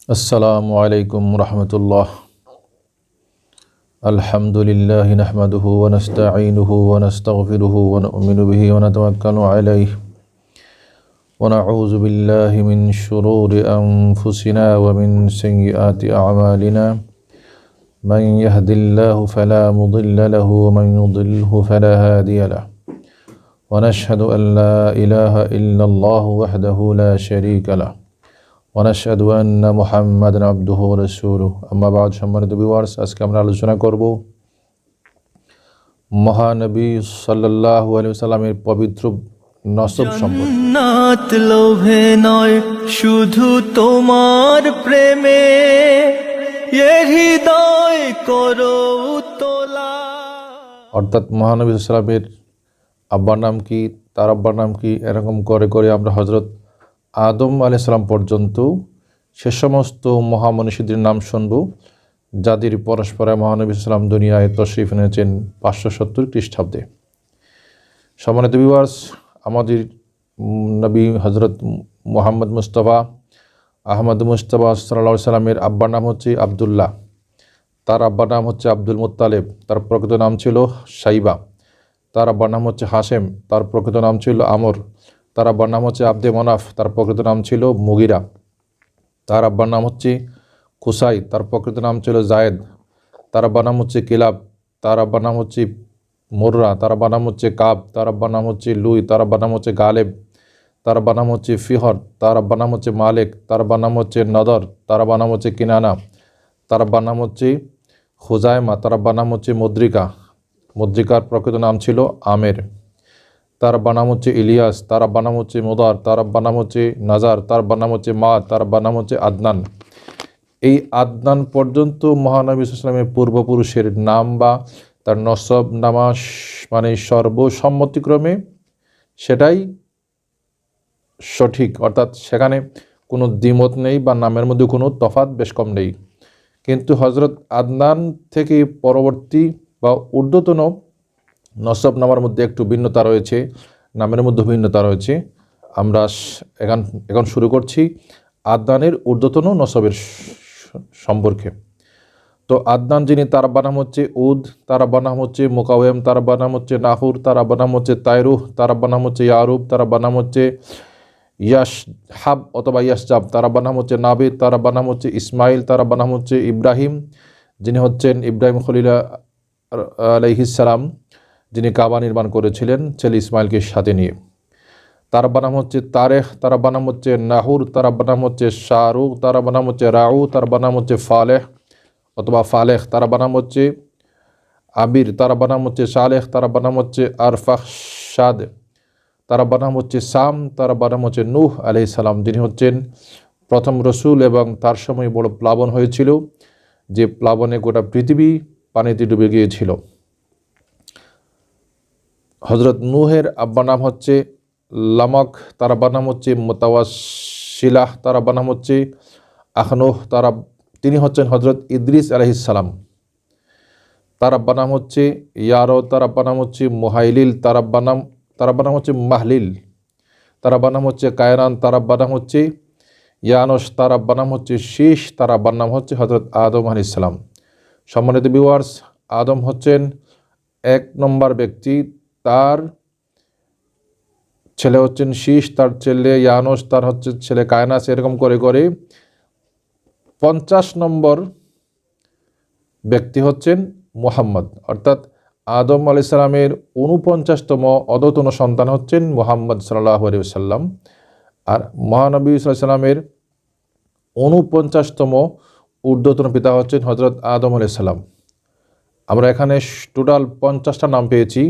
السلام عليكم ورحمة الله. الحمد لله نحمده ونستعينه ونستغفره ونؤمن به ونتوكل عليه ونعوذ بالله من شرور أنفسنا ومن سيئات أعمالنا من يهد الله فلا مضل له ومن يضله فلا هادي له ونشهد أن لا إله إلا الله وحده لا شريك له ونشهد أن محمدا عبده ورسوله أما بعد সম্মানিত ভিউয়ার্স, আজকে আমরা আলোচনা করব মহানবী সাল্লাল্লাহু আলাইহি ওয়াসাল্লামের পবিত্র নসব সম্পর্কে। জান্নাত লোভে নয় শুধু তোমার প্রেমে, এ হৃদয় করো তোলা। অর্থাৎ মহানবী সাল্লাল্লাহু আলাইহি ওয়াসাল্লামের আব্বার নাম কি, তার আব্বার নাম কি, এরকম করে করে আমরা হযরত আদম আলাইহিস সালাম পর্যন্ত সে সমস্ত মহামনীষীদের নাম শুনব যাদের পরস্পরে মহানবী সাল্লাম দুনিয়ায় তশরিফ এনেছেন 570 খ্রিস্টাব্দে। সম্মানিত ভিউয়ার্স, আমাদের নবী হযরত মুহাম্মদ মুস্তাফা আহমদ মুস্তাফা সাল্লাল্লাহু আলাইহি সাল্লামের আব্বার নাম হচ্ছে আব্দুল্লাহ, তার আব্বার নাম হচ্ছে আব্দুল মুত্তালিব, তার প্রকৃত নাম ছিল সাইবা। তার আব্বার নাম হচ্ছে হাশেম, তার প্রকৃত নাম ছিল আমর। তার আব্বার নাম হচ্ছে আব্দে মনাফ, তার প্রকৃত নাম ছিল মুগিরা। তার আব্বার নাম হচ্ছে কুসাই, তার প্রকৃত নাম ছিল জায়েদ। তার আব্বার নাম হচ্ছে কিলাব, তার আব্বার নাম হচ্ছে মুররা। তার আব্বার নাম হচ্ছে কাব, তার আব্বার নাম হচ্ছে লুই। তার আব্বার নাম হচ্ছে গালেব, তার আব্বার নাম হচ্ছে ফিহর। তার আব্বার নাম হচ্ছে মালিক, তার আব্বার নাম হচ্ছে নদর। তার আব্বার নাম হচ্ছে কিনানা, তার আব্বার নাম হচ্ছে খুজাইমা। তার আব্বার নাম হচ্ছে মুদ্রিকা, মুদ্রিকার প্রকৃত নাম ছিল আমের। তার আব্বার নাম হচ্ছে ইলিয়াস, তার আব্বার নাম হচ্ছে মুদার। তার আব্বার নাম হচ্ছে নাজার, তার আব্বার নাম হচ্ছে মা, তার আব্বার নাম হচ্ছে আদনান। এই আদনান পর্যন্ত মহানবী সাল্লাল্লাহু আলাইহি ওয়াসাল্লামের পূর্বপুরুষের নাম বা তার নসব নামা মানে সর্বসম্মতিক্রমে সেটাই সঠিক, অর্থাৎ সেখানে কোনো দ্বিমত নেই বা নামের মধ্যে কোনো তফাৎ বেশ কম নেই। কিন্তু হজরত আদনান থেকে পরবর্তী বা ঊর্ধ্বতন নসব নামার মধ্যে একটু ভিন্নতা রয়েছে, নামের মধ্যে ভিন্নতা রয়েছে। আমরা এখন শুরু করছি আদনানের ঊর্ধ্বতন নসবের সম্পর্কে। তো আদনান যিনি, তার আব্বার নাম হচ্ছে উদ, তার আব্বার নাম হচ্ছে মুকাওয়েম, তার আব্বার নাম হচ্ছে নাহুর, তার আব্বার নাম হচ্ছে তাইরুহ, তার আব্বার নাম হচ্ছে ইয়ারুব, তার আব্বার নাম হচ্ছে ইয়াশহাব অথবা ইয়াসজাব, তার আব্বার নাম হচ্ছে নাবিদ, তার আব্বার নাম হচ্ছে ইসমাইল, তার আব্বার নাম হচ্ছে ইব্রাহিম, যিনি হচ্ছেন ইব্রাহিম খলিল আলাইহিস সালাম, যিনি কাবা নির্মাণ করেছিলেন ছেলে ইসমাইলকে সাথে নিয়ে। তার আব্বার নাম হচ্ছে তারেখ, তার আব্বার নাম হচ্ছে নাহুর, তার আব্বার নাম হচ্ছে শাহরুখ, তার আব্বার নাম হচ্ছে রাউ, তার আব্বার নাম হচ্ছে ফালেহ অথবা ফালেখ, তার আব্বার নাম হচ্ছে আবির, তার আব্বার নাম হচ্ছে সালেহ, তার আব্বার নাম হচ্ছে আরফাহশাদ, তার আব্বার নাম হচ্ছে সাম, তার আব্বার নাম হচ্ছে নূহ আলাইহিস সালাম, যিনি হচ্ছেন প্রথম রসুল এবং তার সময় বড় প্লাবন হয়েছিল, যে প্লাবনে গোটা পৃথিবী পানিতে ডুবে গিয়েছিল। হজরত নূহের আব্বার নাম হচ্ছে লামক, তার আব্বার নাম হচ্ছে মুতাওয়াসিলাহ, তার আব্বার নাম হচ্ছে আখনোহ, তিনি হচ্ছেন হজরত ইদ্রিস আলাইহিস সালাম। তার আব্বার নাম হচ্ছে ইয়ারো, তার আব্বার নাম হচ্ছে মুহাইলিল, তার আব্বার নাম হচ্ছে মাহলিল, তার আব্বার নাম হচ্ছে কায়রান, তার আব্বার নাম হচ্ছে ইয়ানস, তার আব্বার নাম হচ্ছে শীষ, তার আব্বার নাম হচ্ছে হজরত আদম আলাইহিস সালাম। সম্মানিত ভিউয়ার্স, আদম হচ্ছেন 1 নম্বর ব্যক্তি, তার ছেলে হচ্ছেন শীষ, তার ছেলে ইয়ানস, তার হচ্ছে ছেলে কায়নাস, এরকম করে করে 50 নম্বর ব্যক্তি হচ্ছেন মুহাম্মদ। অর্থাৎ আদম আলাইহিস সালামের 49তম অদ্যতন সন্তান হচ্ছেন মুহাম্মদ সাল্লাল্লাহু আলাইহি ওয়াসাল্লাম, আর মহানবী সাল্লাল্লাহু আলাইহি সাল্লামের 49তম ঊর্ধ্বতন পিতা হচ্ছেন হজরত আদম আলাইহিস সালাম। আমরা এখানে টোটাল 50টা নাম পেয়েছি।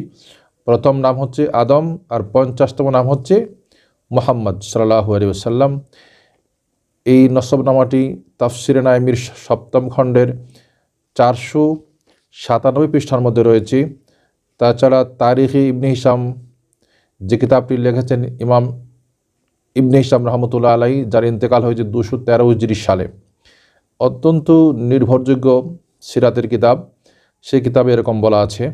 প্রথম নাম হচ্ছে আদম আর 50তম নাম হচ্ছে মুহাম্মদ সাল্লাল্লাহু আলাইহি ওয়াসাল্লাম। এই নসবনামাটি তাফসিরে নাইমির 7ম খণ্ডের 497 পৃষ্ঠার মধ্যে রয়েছে। তাছাড়া তারিখে ইবনে হিশাম, যে কিতাবটি লিখেছেন ইমাম ইবনে হিশাম রহমতুল্লাহ আলাইহি, যার ইন্তেকাল হয়েছে 213 হিজরি সালে, অত্যন্ত নির্ভরযোগ্য সিরাতের কিতাব, সেই কিতাবে এরকম বলা আছে।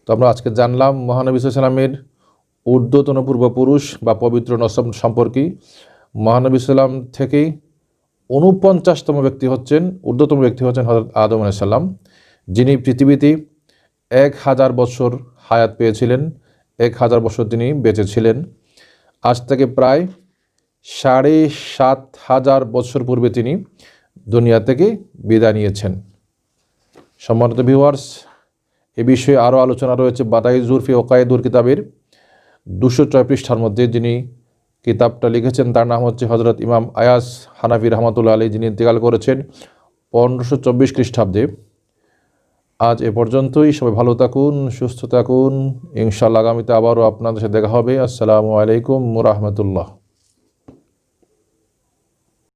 তো আমরা আজকে জানলাম মহানবী সাল্লাল্লাহু আলাইহি ওয়াসাল্লামের ঊর্ধ্বতন পূর্বপুরুষ বা পবিত্র নসব সম্পর্কে। মহানবী সাল্লাম থেকেই 49তম ব্যক্তি হচ্ছেন, ঊর্ধ্বতম ব্যক্তি হচ্ছেন হযরত আদম আলাইহিস সালাম, যিনি পৃথিবীতে 1000 বছর হায়াত পেয়েছিলেন, 1000 বছর তিনি বেঁচে ছিলেন। আজ থেকে প্রায় 7500 বছর পূর্বে তিনি দুনিয়া থেকে বিদায় নিয়েছেন। সম্মানিত ভিউয়ার্স, এ বিষয়ে আরও আলোচনা রয়েছে বাদাইজুর ফি ওকায়েদুর কিতাবের 206 পৃষ্ঠার মধ্যে। যিনি কিতাবটা লিখেছেন তার নাম হচ্ছে হজরত ইমাম আয়াস হানাফি রহমতুল্লাহ আলী, যিনি ইন্তেকাল করেছেন 1524 খ্রিস্টাব্দে। আজ এ পর্যন্তই। সবাই ভালো থাকুন, সুস্থ থাকুন। ইনশাআল্লাহ আগামীতে আবারও আপনাদের সাথে দেখা হবে। আসসালামু আলাইকুম ওয়া রাহমাতুল্লাহ।